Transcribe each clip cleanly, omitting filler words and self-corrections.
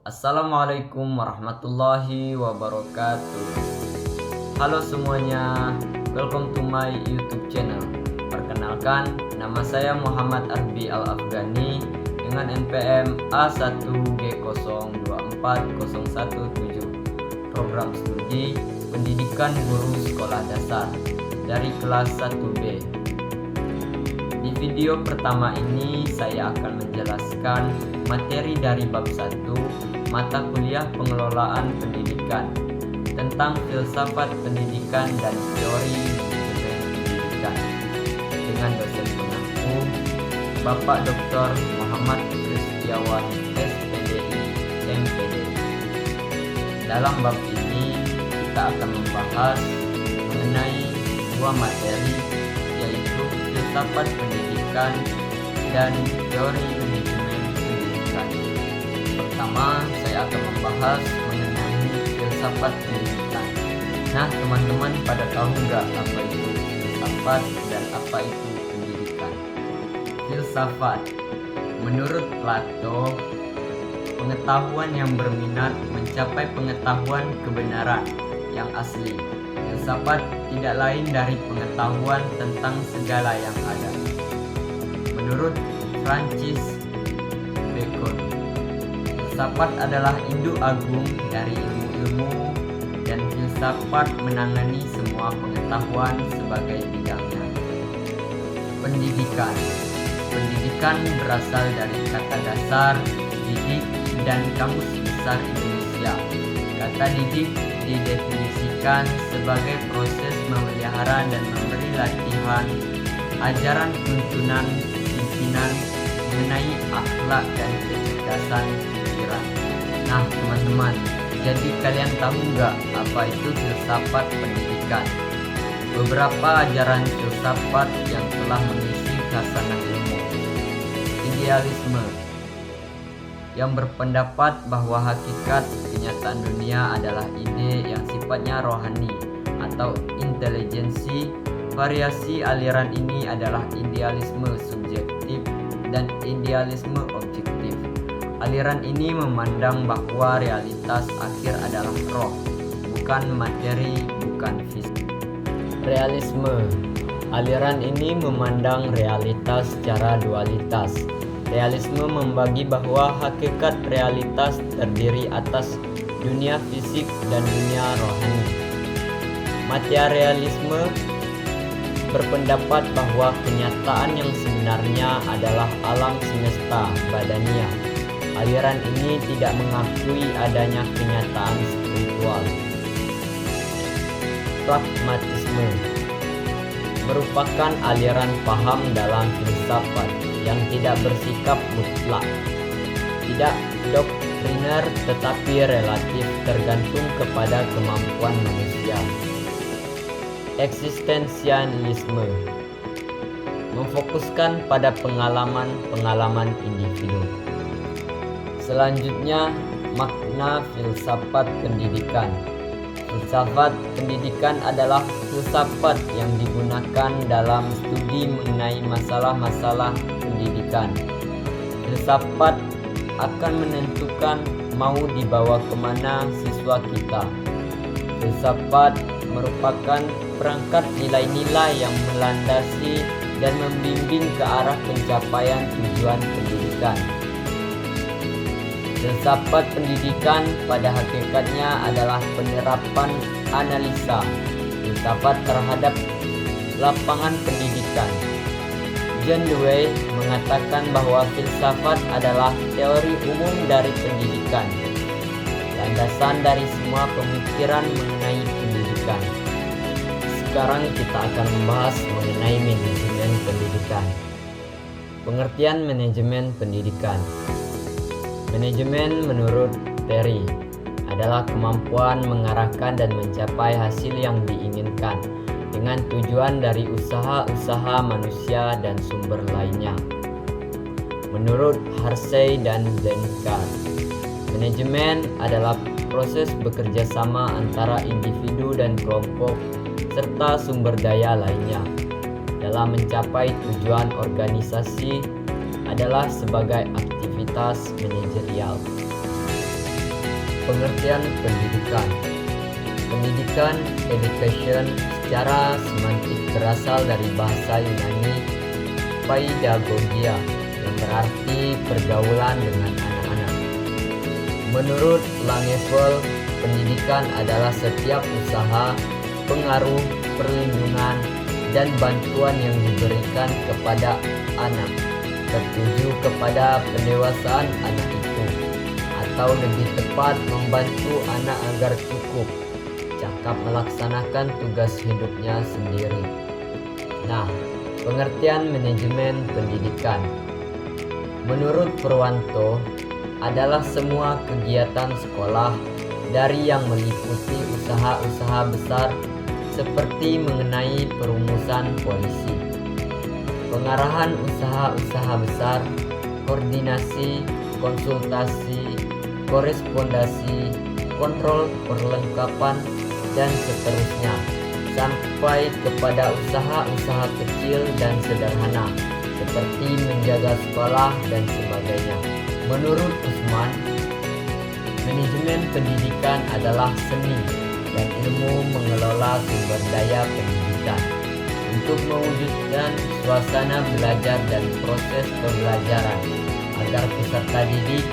Assalamualaikum warahmatullahi wabarakatuh. Halo semuanya, welcome to my YouTube channel. Perkenalkan, nama saya Muhammad Arbi Al-Afghani dengan NPM A1G0240117. Program studi Pendidikan Guru Sekolah Dasar dari kelas 1B. Di video pertama ini saya akan menjelaskan materi dari bab 1 mata kuliah pengelolaan pendidikan tentang filsafat pendidikan dan teori manajemen pendidikan dengan dosen pengampu Bapak Dr. Muhammad Kristiawan SPDI MPD. Dalam bab ini kita akan membahas mengenai dua materi, yaitu filsafat pendidikan dan teori manajemen pendidikan. Pertama, saya akan membahas mengenai filsafat pendidikan. Nah, teman-teman pada tahu nggak apa itu filsafat dan apa itu pendidikan? Filsafat, menurut Plato, pengetahuan yang berminat mencapai pengetahuan kebenaran yang asli. Filsafat tidak lain dari pengetahuan tentang segala yang ada. Menurut Francis Bacon, filsafat adalah induk agung dari ilmu-ilmu dan filsafat menangani semua pengetahuan sebagai bidangnya. Pendidikan. Pendidikan berasal dari kata dasar didik dan Kamus Besar Indonesia. Kata didik didefinisikan sebagai proses memelihara dan memberi latihan, ajaran tuntunan pimpinan mengenai akhlak dan kecerdasan pikiran. Nah teman-teman, jadi kalian tahu nggak apa itu filsafat pendidikan? Beberapa ajaran filsafat yang telah mengisi khasanah ilmu. Idealisme, yang berpendapat bahwa hakikat kenyataan dunia adalah ide yang sifatnya rohani atau intelijensi. Variasi aliran ini adalah idealisme subjektif dan idealisme objektif. Aliran ini memandang bahwa realitas akhir adalah roh, bukan materi, bukan fisik. Realisme, aliran ini memandang realitas secara dualitas. Realisme membagi bahwa hakikat realitas terdiri atas dunia fisik dan dunia rohani. Materialisme berpendapat bahwa kenyataan yang sebenarnya adalah alam semesta badania. Aliran ini tidak mengakui adanya kenyataan spiritual. Pragmatisme merupakan aliran paham dalam filsafat yang tidak bersikap mutlak, tidak doktriner tetapi relatif tergantung kepada kemampuan manusia. Eksistensialisme memfokuskan pada pengalaman-pengalaman individu. Selanjutnya, makna filsafat pendidikan. Filsafat pendidikan adalah filsafat yang digunakan dalam studi mengenai masalah-masalah pendidikan. Filsafat akan menentukan mau dibawa kemana siswa kita. Filsafat merupakan perangkat nilai-nilai yang melandasi dan membimbing ke arah pencapaian tujuan pendidikan. Filsafat pendidikan pada hakikatnya adalah penerapan analisa filsafat terhadap lapangan pendidikan. John Dewey mengatakan bahwa filsafat adalah teori umum dari pendidikan, landasan dari semua pemikiran mengenai pendidikan. Sekarang kita akan membahas mengenai manajemen pendidikan. Pengertian manajemen pendidikan. Manajemen menurut Terry adalah kemampuan mengarahkan dan mencapai hasil yang diinginkan dengan tujuan dari usaha-usaha manusia dan sumber lainnya. Menurut Harsey dan Denkar, manajemen adalah proses bekerja sama antara individu dan kelompok serta sumber daya lainnya dalam mencapai tujuan organisasi adalah sebagai aktivitas manajerial. Pengertian pendidikan. Pendidikan, education, secara semantik berasal dari bahasa Yunani paidagogia yang berarti pergaulan dengan anak-anak. Menurut Langevel, pendidikan adalah setiap usaha, pengaruh, perlindungan, dan bantuan yang diberikan kepada anak tertuju kepada pendewasaan anak itu, atau lebih tepat membantu anak agar cukup cakap melaksanakan tugas hidupnya sendiri. Nah, pengertian manajemen pendidikan. Menurut Purwanto, adalah semua kegiatan sekolah dari yang meliputi usaha-usaha besar seperti mengenai perumusan polisi, pengarahan usaha-usaha besar, koordinasi, konsultasi, korespondasi, kontrol perlengkapan, dan seterusnya, sampai kepada usaha-usaha kecil dan sederhana seperti menjaga sekolah dan sebagainya. Menurut Usman, manajemen pendidikan adalah seni dan ilmu mengelola sumber daya pendidikan untuk mewujudkan suasana belajar dan proses pembelajaran agar peserta didik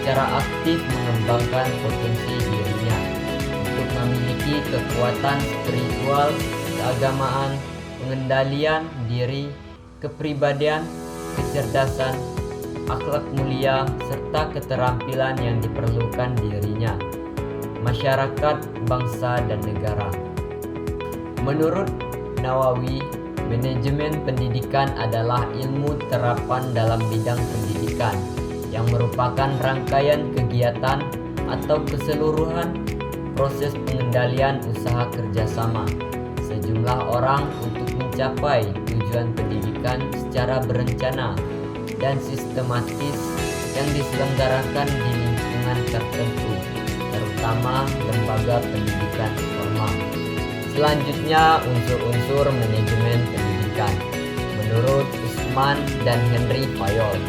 secara aktif mengembangkan potensi dirinya untuk memiliki kekuatan spiritual, keagamaan, pengendalian diri, kepribadian, kecerdasan, akhlak mulia, serta keterampilan yang diperlukan dirinya, masyarakat, bangsa, dan negara. Menurut Nawawi, manajemen pendidikan adalah ilmu terapan dalam bidang pendidikan yang merupakan rangkaian kegiatan atau keseluruhan proses pengendalian usaha kerjasama sejumlah orang untuk mencapai tujuan pendidikan secara berencana dan sistematis yang diselenggarakan di lingkungan tertentu, terutama lembaga pendidikan formal. Selanjutnya, unsur-unsur manajemen pendidikan menurut Usman dan Henry Fayol.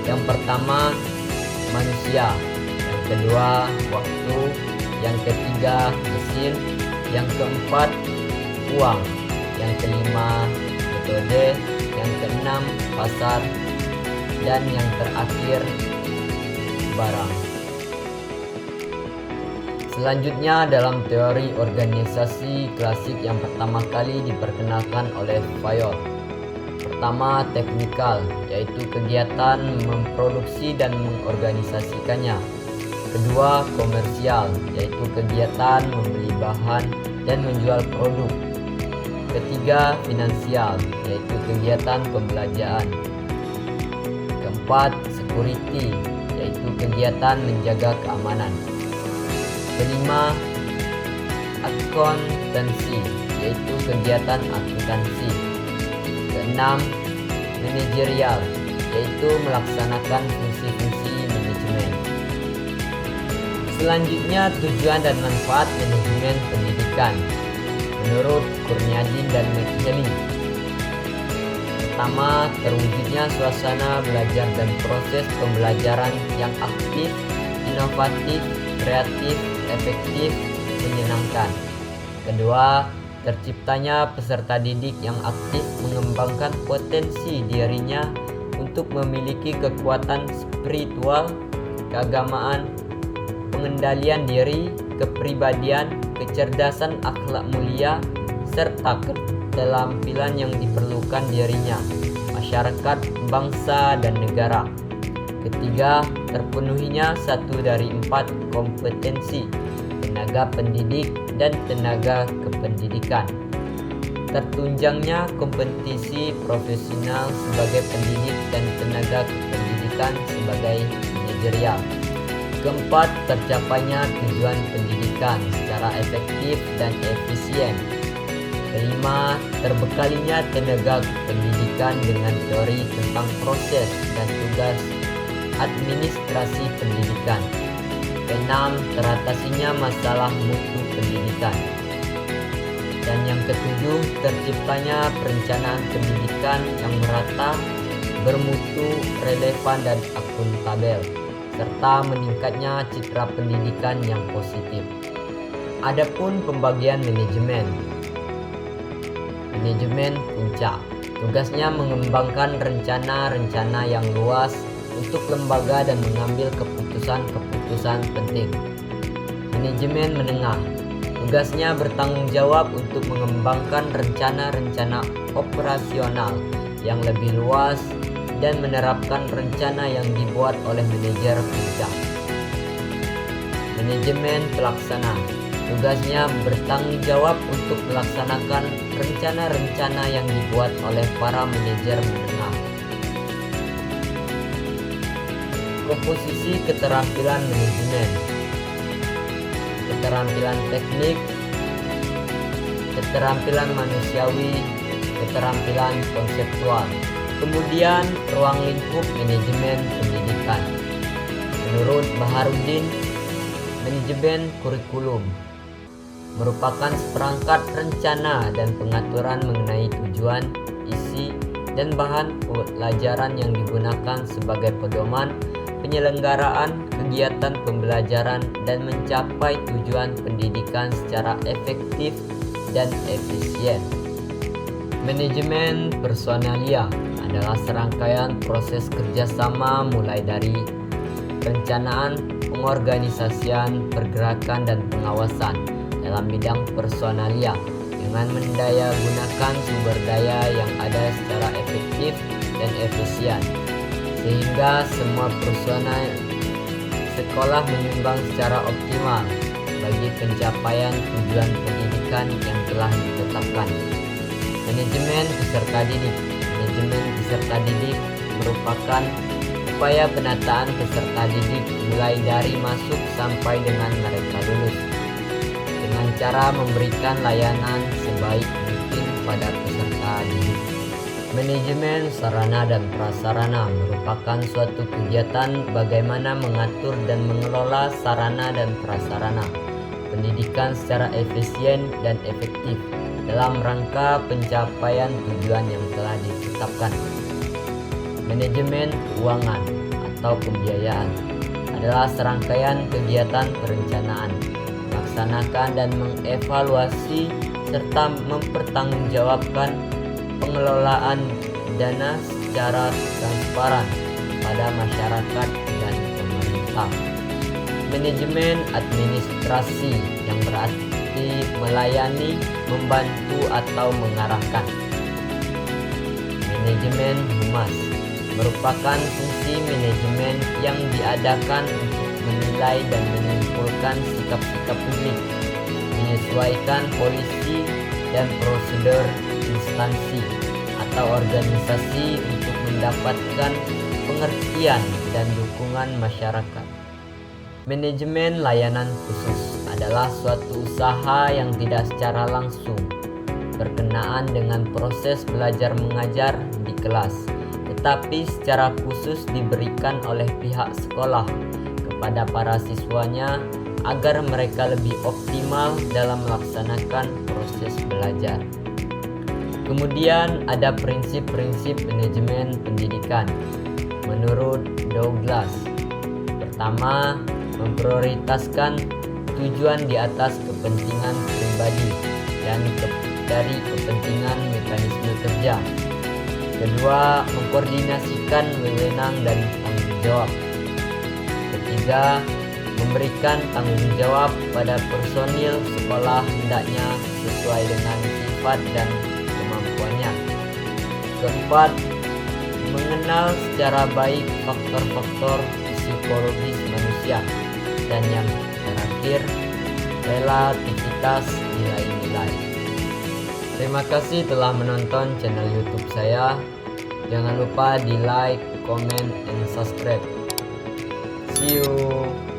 Yang pertama, manusia. Yang kedua, waktu. Yang ketiga, mesin. Yang keempat, uang. Yang kelima, metode. Yang keenam, pasar. Dan yang terakhir, barang. Selanjutnya, dalam teori organisasi klasik yang pertama kali diperkenalkan oleh Fayol. Pertama, teknikal, yaitu kegiatan memproduksi dan mengorganisasikannya. Kedua, komersial, yaitu kegiatan membeli bahan dan menjual produk. Ketiga, finansial, yaitu kegiatan pembelanjaan. Keempat, security, yaitu kegiatan menjaga keamanan. Kelima, akuntansi, yaitu kegiatan akuntansi. Keenam, manajerial, yaitu melaksanakan fungsi-fungsi manajemen. Selanjutnya, tujuan dan manfaat manajemen pendidikan menurut Kurniadin dan McKelly. Pertama, terwujudnya suasana belajar dan proses pembelajaran yang aktif, inovatif, kreatif, efektif, menyenangkan. Kedua, terciptanya peserta didik yang aktif mengembangkan potensi dirinya untuk memiliki kekuatan spiritual, keagamaan, pengendalian diri, kepribadian, kecerdasan akhlak mulia, serta keterampilan yang diperlukan dirinya, masyarakat, bangsa, dan negara. Ketiga, terpenuhinya 1 dari 4 kompetensi tenaga pendidik dan tenaga kependidikan. Tertunjangnya kompetisi profesional sebagai pendidik dan tenaga kependidikan sebagai manajerial. Keempat, tercapainya tujuan pendidikan secara efektif dan efisien. Kelima, terbekalinya tenaga pendidikan dengan teori tentang proses dan tugas administrasi pendidikan. Keenam, teratasinya masalah mutu pendidikan. Dan yang ketujuh, terciptanya perencanaan pendidikan yang merata, bermutu, relevan, dan akuntabel, serta meningkatnya citra pendidikan yang positif. Adapun pembagian manajemen. Manajemen puncak tugasnya mengembangkan rencana-rencana yang luas untuk lembaga dan mengambil keputusan-keputusan penting. Manajemen menengah tugasnya bertanggung jawab untuk mengembangkan rencana-rencana operasional yang lebih luas dan menerapkan rencana yang dibuat oleh manajer puncak. Manajemen pelaksana tugasnya bertanggung jawab untuk melaksanakan rencana-rencana yang dibuat oleh para manajer menengah. Komposisi keterampilan manajemen. Keterampilan teknik, keterampilan manusiawi, keterampilan konseptual. Kemudian ruang lingkup manajemen pendidikan. Menurut Baharudin, manajemen kurikulum merupakan seperangkat rencana dan pengaturan mengenai tujuan, isi, dan bahan pelajaran yang digunakan sebagai pedoman penyelenggaraan kegiatan pembelajaran dan mencapai tujuan pendidikan secara efektif dan efisien. Manajemen personalia adalah serangkaian proses kerjasama mulai dari perencanaan, pengorganisasian, pergerakan, dan pengawasan dalam bidang personalia dengan mendayagunakan sumber daya yang ada secara efektif dan efisien, sehingga semua personal sekolah menyumbang secara optimal bagi pencapaian tujuan pendidikan yang telah ditetapkan. Manajemen peserta didik. Manajemen peserta didik merupakan upaya penataan peserta didik mulai dari masuk sampai dengan mereka lulus, dengan cara memberikan layanan sebaik mungkin pada peserta didik. Manajemen sarana dan prasarana merupakan suatu kegiatan bagaimana mengatur dan mengelola sarana dan prasarana pendidikan secara efisien dan efektif dalam rangka pencapaian tujuan yang telah ditetapkan. Manajemen keuangan atau pembiayaan adalah serangkaian kegiatan perencanaan, melaksanakan dan mengevaluasi serta mempertanggungjawabkan pengelolaan dana secara transparan pada masyarakat dan pemerintah. Manajemen administrasi yang berarti melayani, membantu atau mengarahkan. Manajemen humas merupakan fungsi manajemen yang diadakan untuk menilai dan menyimpulkan sikap-sikap publik, menyesuaikan polisi dan prosedur instansi atau organisasi untuk mendapatkan pengertian dan dukungan masyarakat. Manajemen layanan khusus adalah suatu usaha yang tidak secara langsung berkenaan dengan proses belajar mengajar di kelas, tetapi secara khusus diberikan oleh pihak sekolah kepada para siswanya agar mereka lebih optimal dalam melaksanakan proses belajar. Kemudian ada prinsip-prinsip manajemen pendidikan menurut Douglas. Pertama, memprioritaskan tujuan di atas kepentingan pribadi dan dari kepentingan mekanisme kerja. Kedua, mengkoordinasikan wewenang dan tanggung jawab. Ketiga, memberikan tanggung jawab pada personil sekolah hendaknya sesuai dengan sifat dan kemampuannya. Keempat, mengenal secara baik faktor-faktor psikologis manusia. Dan yang terakhir, relativitas nilai-nilai. Terima kasih telah menonton channel YouTube saya. Jangan lupa di like, comment, and subscribe. See you.